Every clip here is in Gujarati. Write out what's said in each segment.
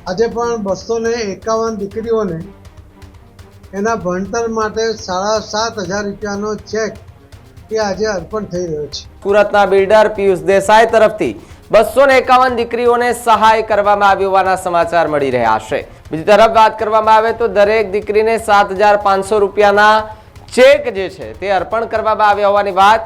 આજે પણ 251 દીકરીઓને એના ભણતર માટે 7,500 રૂપિયાનો ચેક એ આજે અર્પણ થઈ રહ્યો છે। સુરતના બિલ્ડર પિયુષ દેસાઈ તરફથી 251 દીકરીઓને સહાય કરવામાં આવી હોવાના સમાચાર મળી રહ્યા છે। બીજી તરફ વાત કરવામાં આવે તો દરેક દીકરીને 7,500 રૂપિયાના ચેક જે છે તે અર્પણ કરવામાં આવ્યા હોવાની વાત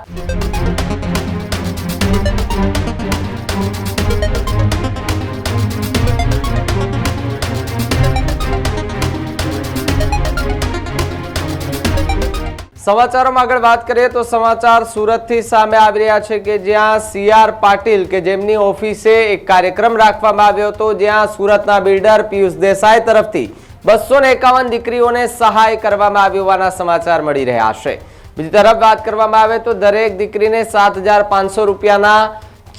સમાચારોમાં આગળ વાત કરીએ તો સમાચાર સુરતથી સામે આવી રહ્યા છે કે જ્યાં સીઆર પાટીલ કે જેમની ઓફિસે એક કાર્યક્રમ રાખવામાં આવ્યો હતો જ્યાં સુરતના બિલ્ડર પિયુષ દેસાઈ તરફથી 251 દીકરીઓને સહાય કરવામાં આવી હોવાના સમાચાર મળી રહ્યા છે। બીજી તરફ વાત કરવામાં આવે તો દરેક દીકરીને 7,500 રૂપિયાના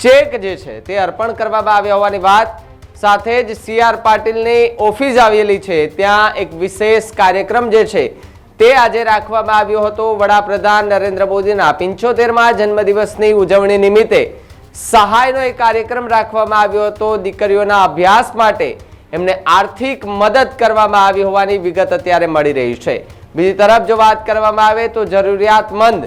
ચેક જે છે તે અર્પણ કરવામાં આવ્યા હોવાની વાત સાથે જ સીઆર પાટીલની ઓફિસ આવેલી છે ત્યાં એક વિશેષ કાર્યક્રમ જે છે તે આજે રાખવામાં આવ્યો હતો। વડાપ્રધાન નરેન્દ્ર મોદીના 75મા જન્મદિવસની ઉજવણી નિમિત્તે સહાયનો એક કાર્યક્રમ રાખવામાં આવ્યો હતો। દીકરીઓના અભ્યાસ માટે એમને આર્થિક મદદ કરવામાં આવી હોવાની વિગત અત્યારે મળી રહી છે। બીજી તરફ જો વાત કરવામાં આવે તો જરૂરિયાતમંદ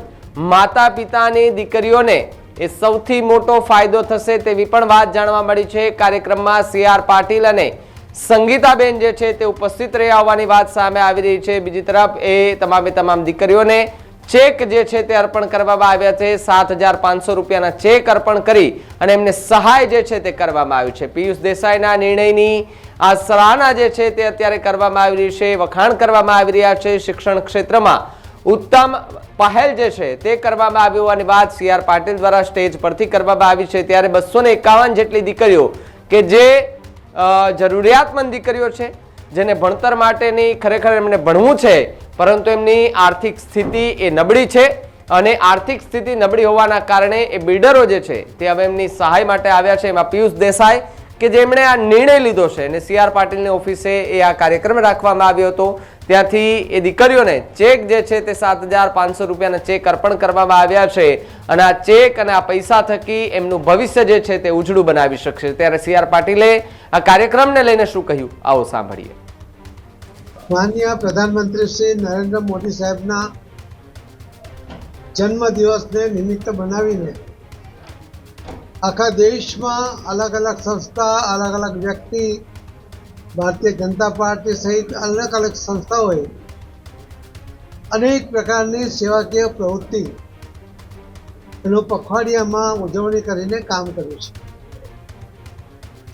માતા પિતાની દીકરીઓને એ સૌથી મોટો ફાયદો થશે તેવી પણ વાત જાણવા મળી છે। કાર્યક્રમમાં સીઆર પાટીલ અને સંગીતાબેન જે છે તે ઉપસ્થિત રહ્યા હોવાની વાત સામે આવી રહી છે। બીજી તરફ એ તમામ દીકરીઓને ચેક જે છે તે અર્પણ કરવામાં આવ્યા છે। 7,500 રૂપિયાના ચેક અર્પણ કરી અને એમને સહાય જે છે તે કરવામાં આવી છે। પિયુષ દેસાઈના નિર્ણયની આ સરાહના જે છે તે અત્યારે કરવામાં આવી રહી છે, વખાણ કરવામાં આવી રહ્યા છે। શિક્ષણ ક્ષેત્રમાં ઉત્તમ પહેલ જે છે તે કરવામાં આવી હોવાની વાત સીઆર પાટીલ દ્વારા સ્ટેજ પરથી કરવામાં આવી છે। ત્યારે 251 જેટલી દીકરીઓ કે જે જરૂરિયાતમંદ દીકરીઓ છે જેને ભણતર માટેની ખરેખર એમને ભણવું છે પરંતુ એમની આર્થિક સ્થિતિ એ નબળી છે અને આર્થિક સ્થિતિ નબળી હોવાના કારણે એ બિલ્ડરો જે છે તે હવે એમની સહાય માટે આવ્યા છે। એમાં પિયુષ દેસાઈ કે જેમણે આ નિર્ણય લીધો છે અને સીઆર પાટીલની ઓફિસે એ આ કાર્યક્રમ રાખવામાં આવ્યો હતો ત્યાંથી એ દીકરીઓને ચેક જે છે તે 7,500 રૂપિયાના ચેક અર્પણ કરવામાં આવ્યા છે અને આ ચેક અને આ પૈસા થકી એમનું ભવિષ્ય જે છે તે ઉજળું બનાવી શકશે। ત્યારે સીઆર પાટીલે આ કાર્યક્રમને લઈને શું કહ્યું આવો સાંભળીએ। માનનીય પ્રધાનમંત્રી શ્રી નરેન્દ્ર મોદી સાહેબના જન્મદિવસને નિમિત્ત બનાવીને આખા દેશમાં અલગ અલગ સંસ્થા, અલગ અલગ વ્યક્તિ, ભારતીય જનતા પાર્ટી સહિત અલગ અલગ સંસ્થાઓએ અનેક પ્રકારની સેવાકીય પ્રવૃત્તિ એનું પખવાડિયામાં ઉજવણી કરીને કામ કર્યું છે।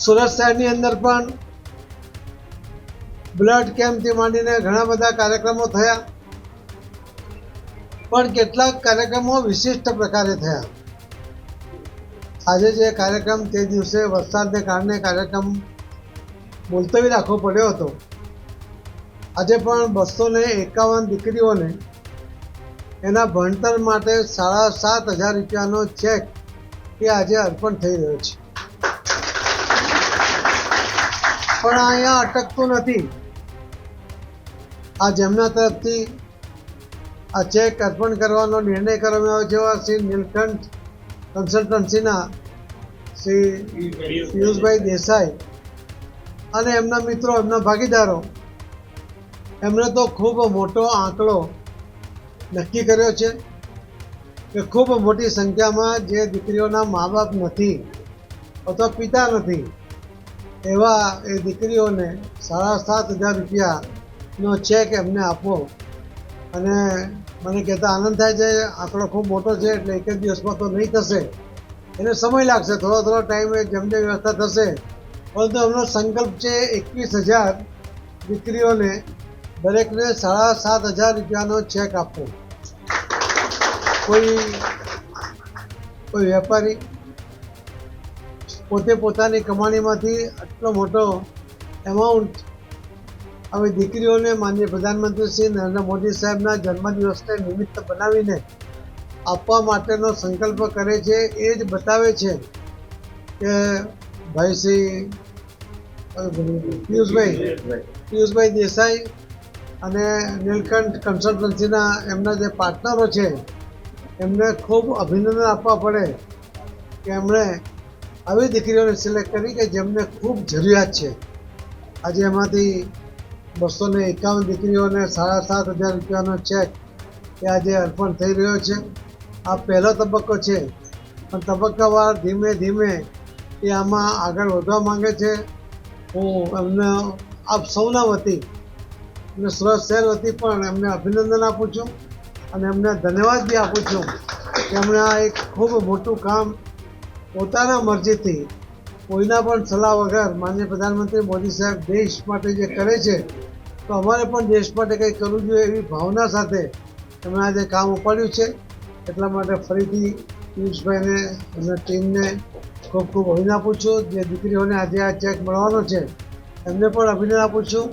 સુરત શહેરની અંદર પણ બ્લડ કેમ્પથી માંડીને ઘણા બધા કાર્યક્રમો થયા પણ કેટલાક કાર્યક્રમો વિશિષ્ટ પ્રકારે થયા। આજે જે કાર્યક્રમ તે દિવસે વરસાદને કારણે કાર્યક્રમ મુલતવી રાખવો પડ્યો હતો। આજે પણ 251 દીકરીઓને એના ભણતર માટે 7,500 રૂપિયાનો ચેક એ આજે અર્પણ થઈ રહ્યો છે। પણ અહીંયા અટકતું નથી। આ જેમના તરફથી આ ચેક અર્પણ કરવાનો નિર્ણય કરવામાં આવ્યો છે શ્રી નીલકંઠ કન્સલ્ટન્સીના શ્રી પિયુષભાઈ દેસાઈ અને એમના મિત્રો, એમના ભાગીદારો એમણે તો ખૂબ મોટો આંકડો નક્કી કર્યો છે કે ખૂબ મોટી સંખ્યામાં જે દીકરીઓના મા બાપ નથી અથવા પિતા નથી એવા એ દીકરીઓને 7,500 રૂપિયાનો ચેક એમને આપવો અને મને કહેતા આનંદ થાય છે। આંકડો ખૂબ મોટો છે એટલે એક જ દિવસમાં તો નહીં થશે, એને સમય લાગશે, થોડો ટાઈમે જેમને વ્યવસ્થા થશે પરંતુ એમનો સંકલ્પ છે 21,000 દીકરીઓને દરેકને 7,500 રૂપિયાનો ચેક આપવો। કોઈ વેપારી પોતે પોતાની કમાણીમાંથી આટલો મોટો એમાઉન્ટ હવે દીકરીઓને માનનીય પ્રધાનમંત્રી શ્રી નરેન્દ્ર મોદી સાહેબના જન્મદિવસને નિમિત્ત બનાવીને આપવા માટેનો સંકલ્પ કરે છે। એ જ બતાવે છે કે ભાઈ શ્રી પિયુષભાઈ દેસાઈ અને નીલકંઠ કન્સલ્ટન્સીના એમના જે પાર્ટનરો છે એમને ખૂબ અભિનંદન આપવા પડે કે એમણે આવી દીકરીઓને સિલેક્ટ કરી કે જેમને ખૂબ જરૂરિયાત છે। આજે એમાંથી 251 દીકરીઓને 7,500 રૂપિયાનો ચેક એ આજે અર્પણ થઈ રહ્યો છે. આ પહેલો તબક્કો છે, પણ તબક્કાવાર ધીમે ધીમે એ આમાં આગળ વધવા માંગે છે. હું એમને આપ સૌના વતી અને સુરત શહેર વતી પણ એમને અભિનંદન આપું છું અને એમને ધન્યવાદ બી આપું છું કે એમણે આ એક ખૂબ મોટું કામ પોતાના મરજીથી કોઈના પણ સલાહ વગર માનનીય પ્રધાનમંત્રી મોદી સાહેબ દેશ માટે જે કરે છે, તો અમારે પણ દેશ માટે કંઈક કરવું જોઈએ એવી ભાવના સાથે એમણે આજે કામ ઉપાડ્યું છે. એટલા માટે ફરીથી પિયુષભાઈને અને ટીમને ખૂબ ખૂબ અભિનંદન આપું છું. જે દીકરીઓને આજે આ ચેક મળવાનો છે એમને પણ અભિનંદન આપું છું.